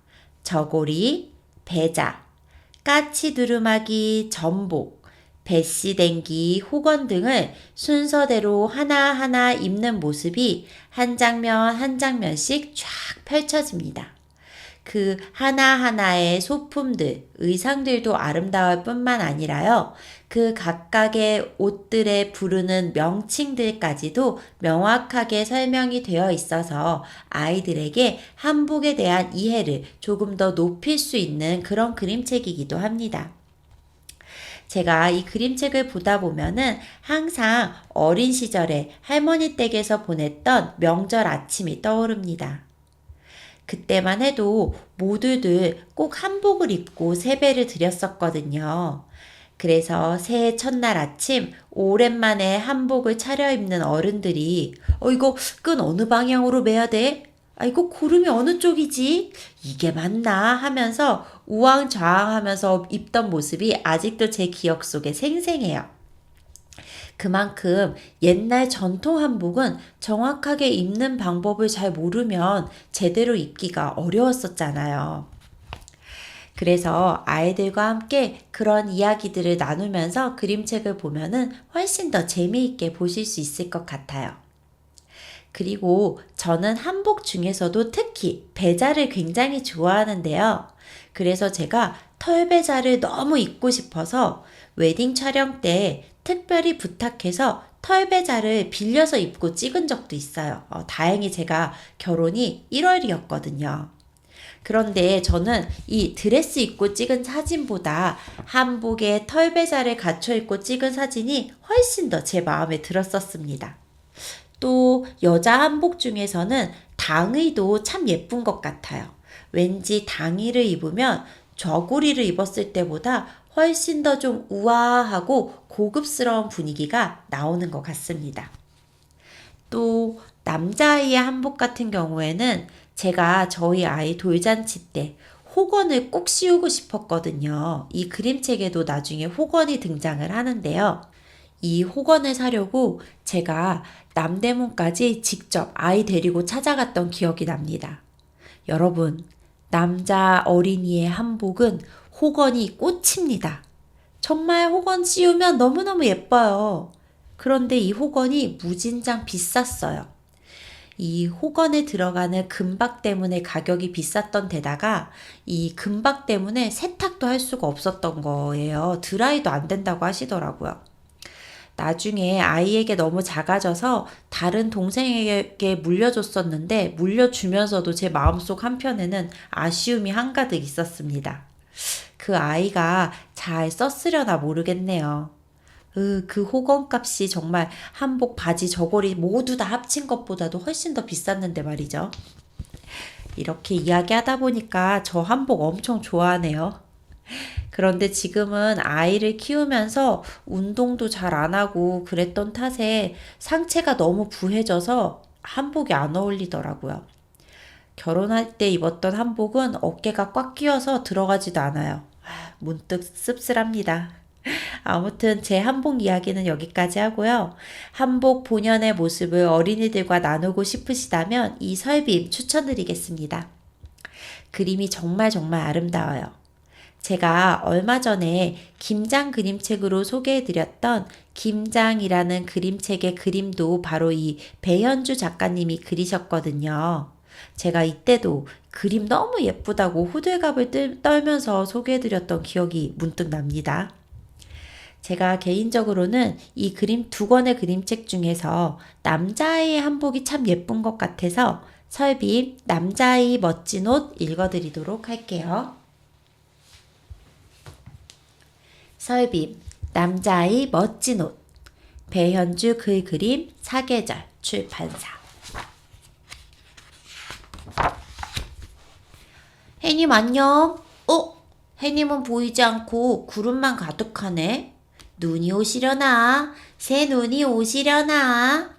[SPEAKER 1] 저고리, 배자, 까치 두루마기, 전복, 배시댕기, 호건 등을 순서대로 하나하나 입는 모습이 한 장면 한 장면씩 쫙 펼쳐집니다. 그 하나하나의 소품들, 의상들도 아름다울 뿐만 아니라요. 그 각각의 옷들에 부르는 명칭들까지도 명확하게 설명이 되어 있어서 아이들에게 한복에 대한 이해를 조금 더 높일 수 있는 그런 그림책이기도 합니다. 제가 이 그림책을 보다 보면은 항상 어린 시절에 할머니 댁에서 보냈던 명절 아침이 떠오릅니다. 그때만 해도 모두들 꼭 한복을 입고 세배를 드렸었거든요. 그래서 새해 첫날 아침 오랜만에 한복을 차려입는 어른들이 이거 끈 어느 방향으로 매야 돼? 이거 고름이 어느 쪽이지? 이게 맞나? 하면서 우왕좌왕하면서 입던 모습이 아직도 제 기억 속에 생생해요. 그만큼 옛날 전통 한복은 정확하게 입는 방법을 잘 모르면 제대로 입기가 어려웠었잖아요. 그래서 아이들과 함께 그런 이야기들을 나누면서 그림책을 보면은 훨씬 더 재미있게 보실 수 있을 것 같아요. 그리고 저는 한복 중에서도 특히 배자를 굉장히 좋아하는데요. 그래서 제가 털배자를 너무 입고 싶어서 웨딩 촬영 때 특별히 부탁해서 털배자를 빌려서 입고 찍은 적도 있어요. 다행히 제가 결혼이 1월이었거든요. 그런데 저는 이 드레스 입고 찍은 사진보다 한복에 털배자를 갖춰 입고 찍은 사진이 훨씬 더 제 마음에 들었었습니다. 또 여자 한복 중에서는 당의도 참 예쁜 것 같아요. 왠지 당의를 입으면 저고리를 입었을 때보다 훨씬 더 좀 우아하고 고급스러운 분위기가 나오는 것 같습니다. 또 남자아이의 한복 같은 경우에는 제가 저희 아이 돌잔치 때 호건을 꼭 씌우고 싶었거든요. 이 그림책에도 나중에 호건이 등장을 하는데요. 이 호건을 사려고 제가 남대문까지 직접 아이 데리고 찾아갔던 기억이 납니다. 여러분, 남자 어린이의 한복은 호건이 꽃입니다. 정말 호건 씌우면 너무너무 예뻐요. 그런데 이 호건이 무진장 비쌌어요. 이 호건에 들어가는 금박 때문에 가격이 비쌌던 데다가 이 금박 때문에 세탁도 할 수가 없었던 거예요. 드라이도 안 된다고 하시더라고요. 나중에 아이에게 너무 작아져서 다른 동생에게 물려줬었는데 물려주면서도 제 마음속 한편에는 아쉬움이 한가득 있었습니다. 그 아이가 잘 썼으려나 모르겠네요. 그 호건값이 정말 한복, 바지, 저고리 모두 다 합친 것보다도 훨씬 더 비쌌는데 말이죠. 이렇게 이야기하다 보니까 저 한복 엄청 좋아하네요. 그런데 지금은 아이를 키우면서 운동도 잘 안 하고 그랬던 탓에 상체가 너무 부해져서 한복이 안 어울리더라고요. 결혼할 때 입었던 한복은 어깨가 꽉 끼어서 들어가지도 않아요. 문득 씁쓸합니다. 아무튼 제 한복 이야기는 여기까지 하고요. 한복 본연의 모습을 어린이들과 나누고 싶으시다면 이 설빔 추천드리겠습니다. 그림이 정말 아름다워요. 제가 얼마 전에 김장 그림책으로 소개해드렸던 김장이라는 그림책의 그림도 바로 이 배현주 작가님이 그리셨거든요. 제가 이때도 그림 너무 예쁘다고 호들갑을 떨면서 소개해드렸던 기억이 문득 납니다. 제가 개인적으로는 이 그림 두 권의 그림책 중에서 남자아이의 한복이 참 예쁜 것 같아서 설빔 남자아이 멋진 옷 읽어드리도록 할게요. 설빔 남자아이 멋진 옷 배현주 글그림 사계절 출판사. 혜님 안녕. 해님은 보이지 않고 구름만 가득하네. 눈이 오시려나? 새 눈이 오시려나?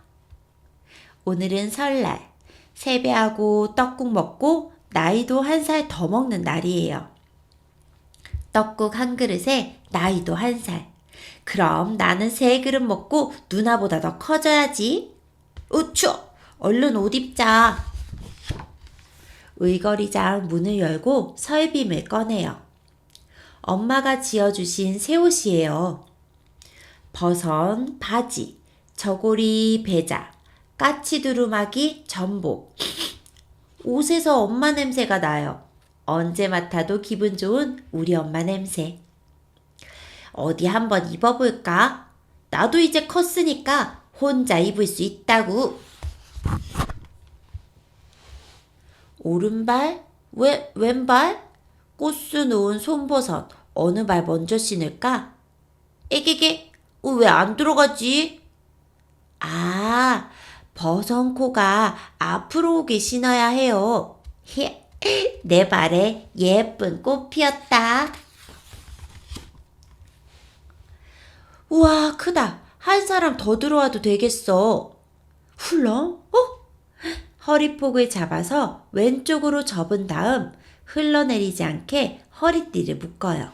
[SPEAKER 1] 오늘은 설날. 세배하고 떡국 먹고 나이도 1살 더 먹는 날이에요. 떡국 한 그릇에 나이도 1살. 그럼 나는 3그릇 먹고 누나보다 더 커져야지. 추워. 얼른 옷 입자. 의거리장 문을 열고 설빔을 꺼내요. 엄마가 지어주신 새 옷이에요. 버선, 바지, 저고리, 배자, 까치 두루마기, 전복. 옷에서 엄마 냄새가 나요. 언제 맡아도 기분 좋은 우리 엄마 냄새. 어디 한번 입어볼까? 나도 이제 컸으니까 혼자 입을 수 있다고. 오른발? 왼발? 꽃수 놓은 손버섯 어느 발 먼저 신을까? 에게게, 왜 안 들어가지? 아, 버선코가 앞으로 오게 신어야 해요. 내 발에 예쁜 꽃 피었다. 우와, 크다. 한 사람 더 들어와도 되겠어. 훌렁? 허리폭을 잡아서 왼쪽으로 접은 다음 흘러내리지 않게 허리띠를 묶어요.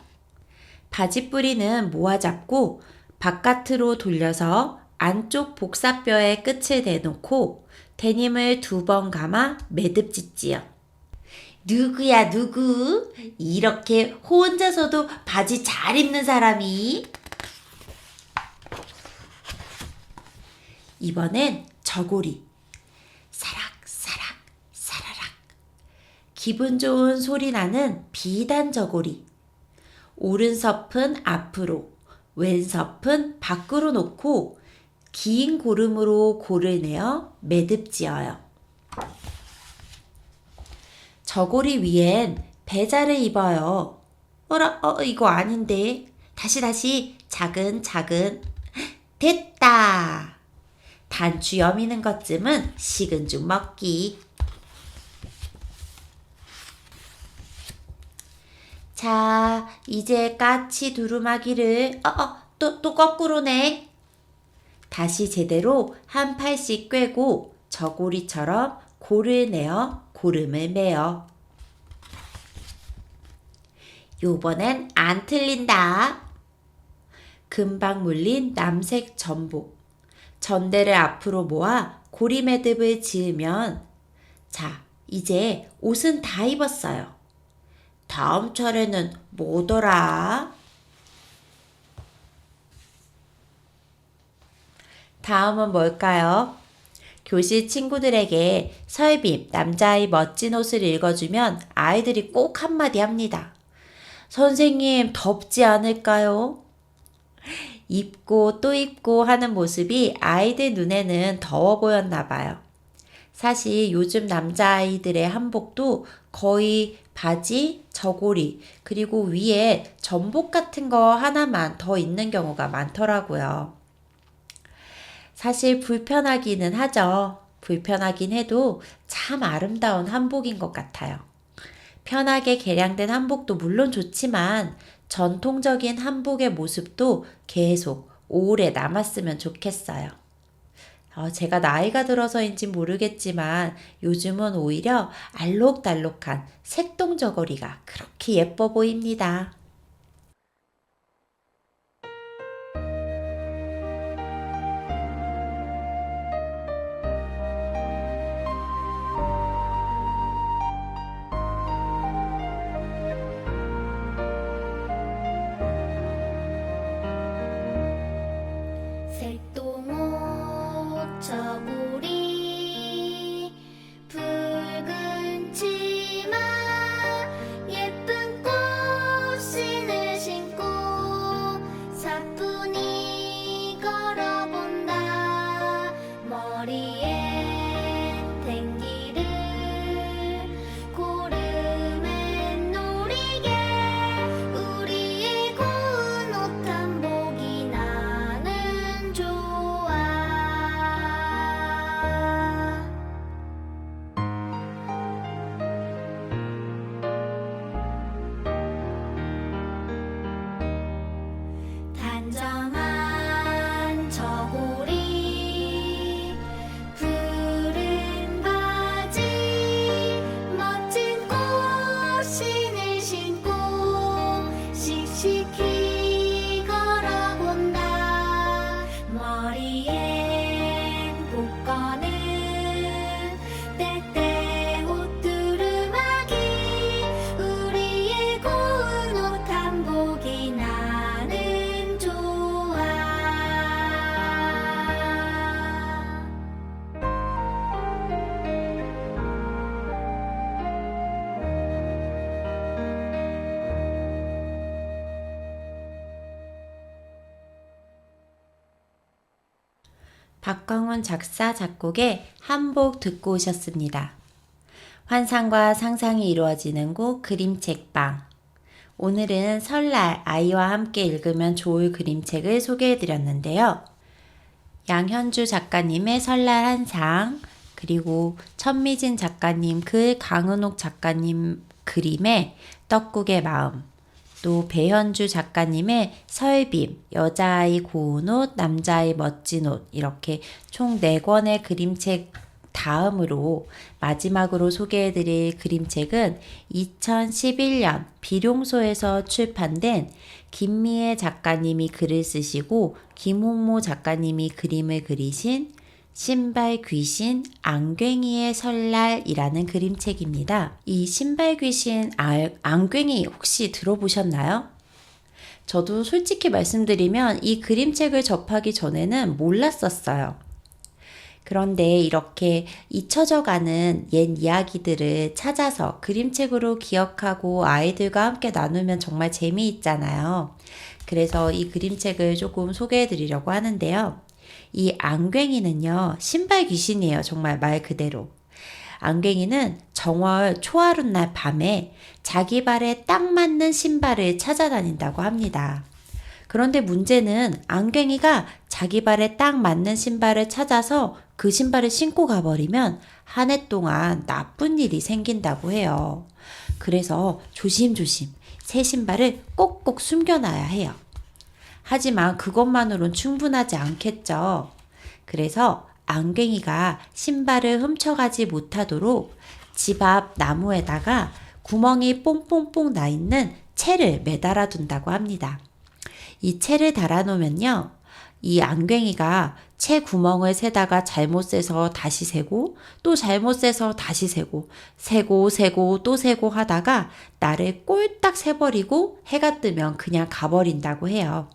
[SPEAKER 1] 바지뿌리는 모아잡고 바깥으로 돌려서 안쪽 복사뼈에 끝을 대놓고 데님을 2번 감아 매듭 짓지요. 누구야 누구? 이렇게 혼자서도 바지 잘 입는 사람이? 이번엔 저고리. 사락사락 사라락. 기분 좋은 소리 나는 비단 저고리. 오른섭은 앞으로, 왼섭은 밖으로 놓고 긴 고름으로 고를 내어 매듭 지어요. 저고리 위엔 배자를 입어요. 이거 아닌데. 다시 차근차근. 됐다. 단추 여미는 것쯤은 식은 죽 먹기. 자, 이제 까치 두루마기를 또 거꾸로네. 다시 제대로 한 팔씩 꿰고 저고리처럼 고를 내어 고름을 매요. 요번엔 안 틀린다. 금방 물린 남색 전복. 전대를 앞으로 모아 고리 매듭을 지으면 자, 이제 옷은 다 입었어요. 다음 차례는 뭐더라? 다음은 뭘까요? 교실 친구들에게 설빔, 남자아이 멋진 옷을 읽어주면 아이들이 꼭 한마디 합니다. 선생님, 덥지 않을까요? 입고 또 입고 하는 모습이 아이들 눈에는 더워 보였나 봐요. 사실 요즘 남자아이들의 한복도 거의 바지, 저고리, 그리고 위에 전복 같은 거 하나만 더 있는 경우가 많더라고요. 사실 불편하기는 하죠. 불편하긴 해도 참 아름다운 한복인 것 같아요. 편하게 개량된 한복도 물론 좋지만 전통적인 한복의 모습도 계속 오래 남았으면 좋겠어요. 제가 나이가 들어서인지 모르겠지만 요즘은 오히려 알록달록한 색동 저고리가 그렇게 예뻐 보입니다.
[SPEAKER 2] 색동옷 저고리 붉은 치마 예쁜 꽃을
[SPEAKER 1] 박광훈 작사 작곡의 한복 듣고 오셨습니다. 환상과 상상이 이루어지는 곳 그림책방. 오늘은 설날 아이와 함께 읽으면 좋을 그림책을 소개해드렸는데요. 양현주 작가님의 설날 한상, 그리고 천미진 작가님 글, 강은옥 작가님 그림의 떡국의 마음, 또 배현주 작가님의 설빔, 여자아이 고운 옷, 남자아이 멋진 옷, 이렇게 총 4권의 그림책 다음으로 마지막으로 소개해드릴 그림책은 2011년 비룡소에서 출판된 김미애 작가님이 글을 쓰시고 김홍모 작가님이 그림을 그리신 신발 귀신 앙괭이의 설날이라는 그림책입니다. 이 신발 귀신 앙괭이 혹시 들어보셨나요? 저도 솔직히 말씀드리면 이 그림책을 접하기 전에는 몰랐었어요. 그런데 이렇게 잊혀져가는 옛 이야기들을 찾아서 그림책으로 기억하고 아이들과 함께 나누면 정말 재미있잖아요. 그래서 이 그림책을 조금 소개해 드리려고 하는데요. 이 앙괭이는요, 신발 귀신이에요. 정말 말 그대로. 앙괭이는 정월 초하룻날 밤에 자기 발에 딱 맞는 신발을 찾아다닌다고 합니다. 그런데 문제는 앙괭이가 자기 발에 딱 맞는 신발을 찾아서 그 신발을 신고 가버리면 한 해 동안 나쁜 일이 생긴다고 해요. 그래서 조심조심 새 신발을 꼭꼭 숨겨놔야 해요. 하지만 그것만으론 충분하지 않겠죠. 그래서 앙괭이가 신발을 훔쳐가지 못하도록 집 앞 나무에다가 구멍이 뽕뽕뽕 나 있는 채를 매달아 둔다고 합니다. 이 채를 달아놓으면요, 이 앙괭이가 채 구멍을 세다가 잘못 세서 다시 세고 또 잘못 세서 다시 세고 세고 또 세고 하다가 날을 꼴딱 세버리고 해가 뜨면 그냥 가버린다고 해요.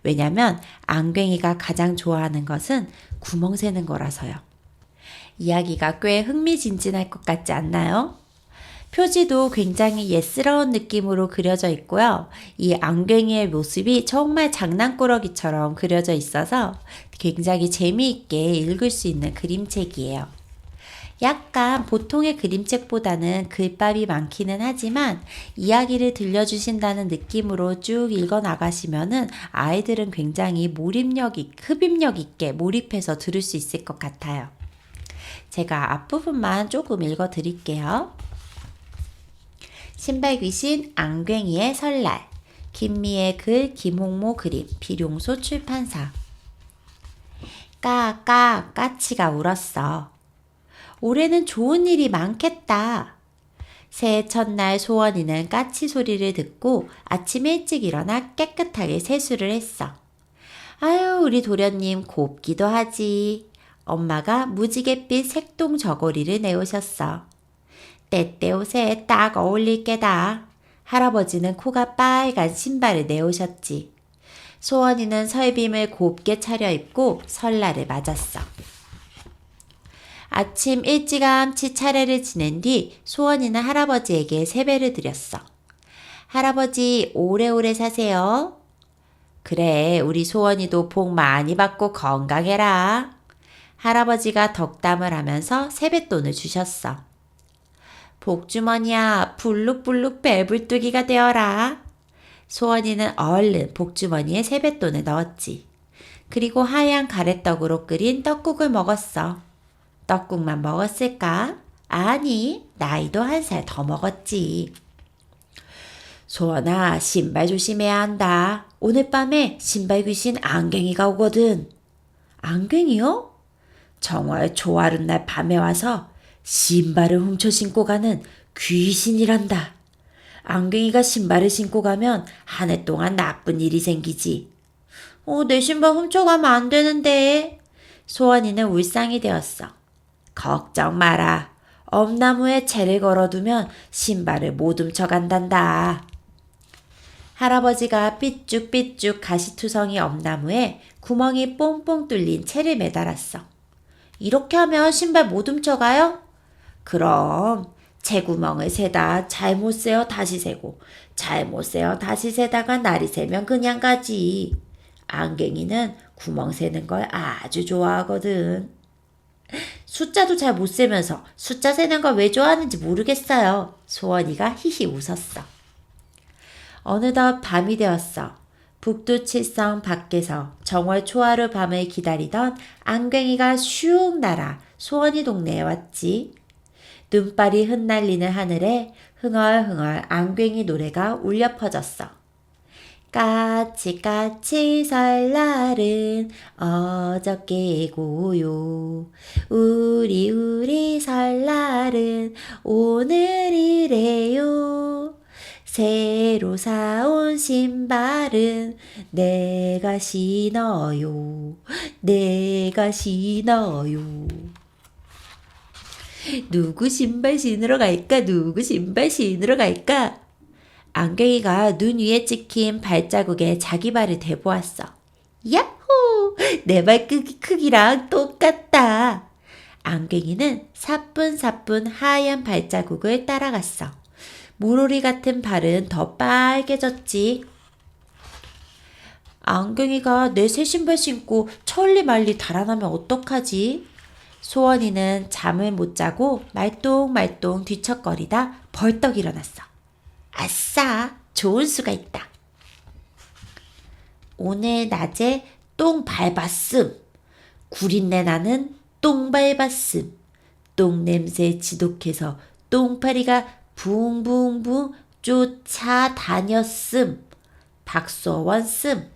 [SPEAKER 1] 왜냐면 앙괭이가 가장 좋아하는 것은 구멍 세는 거라서요. 이야기가 꽤 흥미진진할 것 같지 않나요? 표지도 굉장히 옛스러운 느낌으로 그려져 있고요. 이 앙괭이의 모습이 정말 장난꾸러기처럼 그려져 있어서 굉장히 재미있게 읽을 수 있는 그림책이에요. 약간 보통의 그림책보다는 글밥이 많기는 하지만 이야기를 들려주신다는 느낌으로 쭉 읽어 나가시면은 아이들은 굉장히 흡입력 있게 몰입해서 들을 수 있을 것 같아요. 제가 앞부분만 조금 읽어 드릴게요. 신발귀신 앙괭이의 설날, 김미애 글, 김홍모 그림, 비룡소 출판사. 까치가 울었어. 올해는 좋은 일이 많겠다. 새해 첫날 소원이는 까치 소리를 듣고 아침 일찍 일어나 깨끗하게 세수를 했어. 아유, 우리 도련님 곱기도 하지. 엄마가 무지갯빛 색동 저고리를 내오셨어. 때때 옷에 딱 어울릴 게다. 할아버지는 코가 빨간 신발을 내오셨지. 소원이는 설빔을 곱게 차려입고 설날을 맞았어. 아침 일찌감치 차례를 지낸 뒤 소원이는 할아버지에게 세배를 드렸어. 할아버지 오래오래 사세요. 그래, 우리 소원이도 복 많이 받고 건강해라. 할아버지가 덕담을 하면서 세뱃돈을 주셨어. 복주머니야, 불룩불룩 배불뚝이가 되어라. 소원이는 얼른 복주머니에 세뱃돈을 넣었지. 그리고 하얀 가래떡으로 끓인 떡국을 먹었어. 떡국만 먹었을까? 아니, 나이도 1살 더 먹었지. 소원아, 신발 조심해야 한다. 오늘 밤에 신발 귀신 앙괭이가 오거든. 앙괭이요? 정월 초하룻날 밤에 와서 신발을 훔쳐 신고 가는 귀신이란다. 앙괭이가 신발을 신고 가면 한 해 동안 나쁜 일이 생기지. 내 신발 훔쳐가면 안 되는데. 소원이는 울상이 되었어. 걱정 마라. 엄나무에 채를 걸어두면 신발을 못 훔쳐간단다. 할아버지가 삐쭉삐쭉 가시투성이 엄나무에 구멍이 뽕뽕 뚫린 채를 매달았어. 이렇게 하면 신발 못 훔쳐가요? 그럼 채 구멍을 세다 잘못 세어 다시 세고 잘못 세어 다시 세다가 날이 새면 그냥 가지. 앙괭이는 구멍 세는 걸 아주 좋아하거든. 숫자도 잘 못 세면서 숫자 세는 걸 왜 좋아하는지 모르겠어요. 소원이가 히히 웃었어. 어느덧 밤이 되었어. 북두칠성 밖에서 정월 초하루 밤을 기다리던 앙괭이가 슉 날아 소원이 동네에 왔지. 눈발이 흩날리는 하늘에 흥얼흥얼 앙괭이 노래가 울려 퍼졌어. 까치까치 설날은 어저께고요. 우리 설날은 오늘이래요. 새로 사온 신발은 내가 신어요. 내가 신어요. 누구 신발 신으러 갈까? 누구 신발 신으러 갈까? 앙괭이가 눈 위에 찍힌 발자국에 자기 발을 대보았어. 야호! 내 발 크기랑 똑같다. 앙괭이는 사뿐사뿐 하얀 발자국을 따라갔어. 모로리 같은 발은 더 빨개졌지. 앙괭이가 내 새 신발 신고 천리말리 달아나면 어떡하지? 소원이는 잠을 못 자고 말똥말똥 뒤척거리다 벌떡 일어났어. 아싸, 좋은 수가 있다. 오늘 낮에 똥 밟았음. 구린내 나는 똥 밟았음. 똥 냄새 지독해서 똥파리가 붕붕붕 쫓아다녔음. 박소원 씀.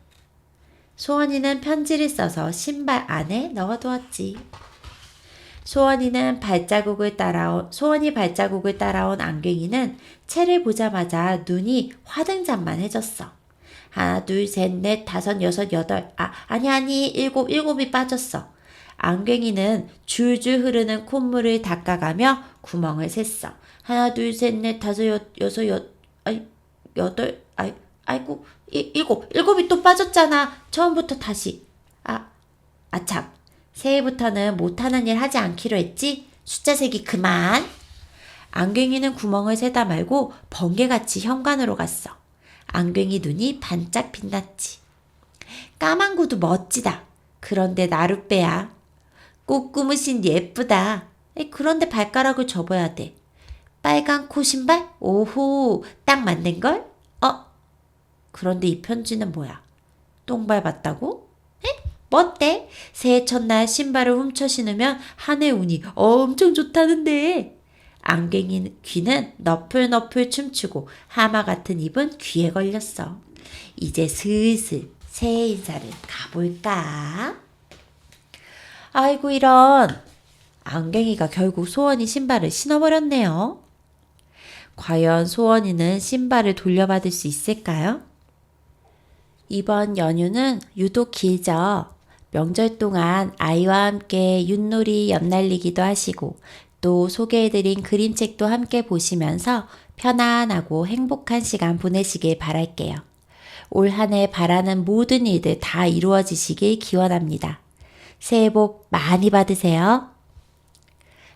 [SPEAKER 1] 소원이는 편지를 써서 신발 안에 넣어두었지. 소원이 발자국을 따라온 앙괭이는 채를 보자마자 눈이 화등잔만해졌어. 하나, 둘, 셋, 넷, 다섯, 여섯, 여덟. 아니, 일곱이 빠졌어. 앙괭이는 줄줄 흐르는 콧물을 닦아가며 구멍을 셌어. 하나, 둘, 셋, 넷, 다섯, 여섯, 여덟, 아이고, 일곱이 또 빠졌잖아. 처음부터 다시. 참. 새해부터는 못하는 일 하지 않기로 했지? 숫자 세기 그만. 앙괭이는 구멍을 세다 말고 번개같이 현관으로 갔어. 앙괭이 눈이 반짝 빛났지. 까만 구두 멋지다. 그런데 나룻배야. 꽃구무신 예쁘다. 그런데 발가락을 접어야 돼. 빨간 코 신발? 오호, 딱 맞는걸? 그런데 이 편지는 뭐야? 똥 밟았다고? 멋대? 새해 첫날 신발을 훔쳐 신으면 한 해 운이 엄청 좋다는데. 앙괭이 귀는 너풀너풀 춤추고 하마 같은 입은 귀에 걸렸어. 이제 슬슬 새해 인사를 가볼까? 아이고 이런. 앙괭이가 결국 소원이 신발을 신어버렸네요. 과연 소원이는 신발을 돌려받을 수 있을까요? 이번 연휴는 유독 길죠. 명절 동안 아이와 함께 윷놀이 연날리기도 하시고 또 소개해드린 그림책도 함께 보시면서 편안하고 행복한 시간 보내시길 바랄게요. 올 한 해 바라는 모든 일들 다 이루어지시길 기원합니다. 새해 복 많이 받으세요.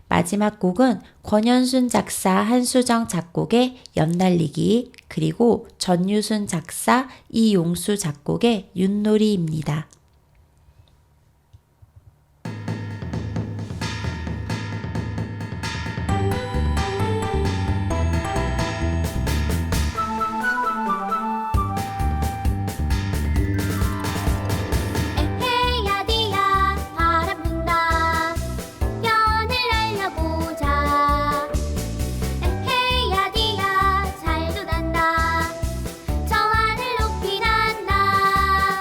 [SPEAKER 1] 마지막 곡은 권현순 작사, 한수정 작곡의 연날리기, 그리고 전유순 작사, 이용수 작곡의 윷놀이입니다.
[SPEAKER 2] 에헤야디야 바람 분다 연을 날려보자 에헤야디야 잘도 난다 저 하늘 높이 난다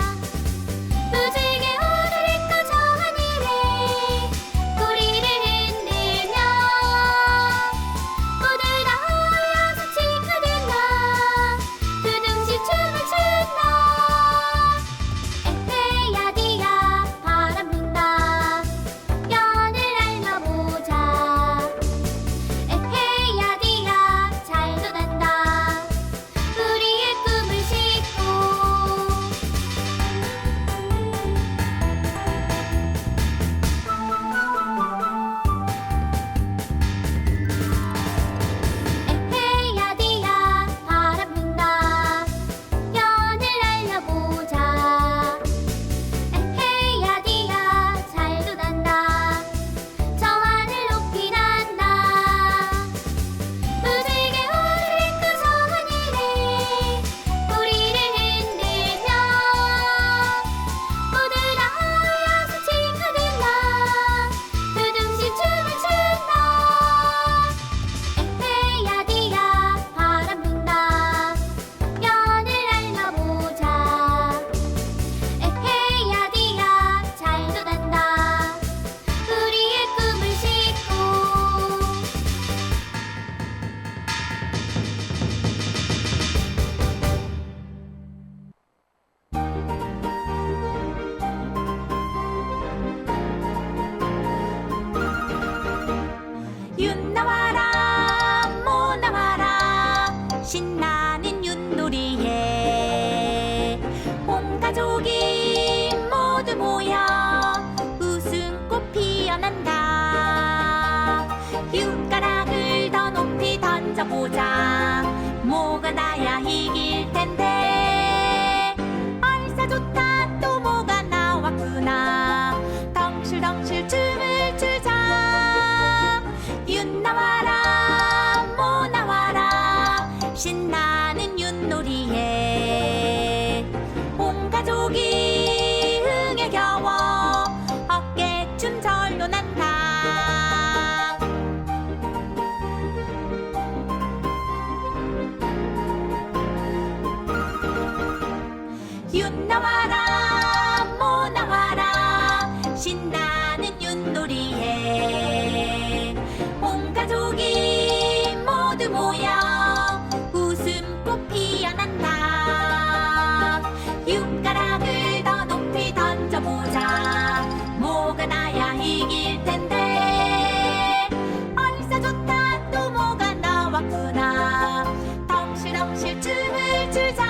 [SPEAKER 2] 뭐가 나야 이길 텐데 얼싸 좋다 또 뭐가 나왔구나 덩실덩실 춤을 추자 윤 나와라 모 나와라 신나는 윷놀이에 온 가족이 흥에 겨워 어깨춤 절로 난다 윤 나와라 모 나와라 신나는 윷놀이에 온 가족이 모두 모여 웃음꽃 피어난다 육가락을 더 높이 던져보자 뭐가 나야 이길 텐데 얼싸 좋다 또 뭐가 나왔구나 덩실덩실 춤을 추자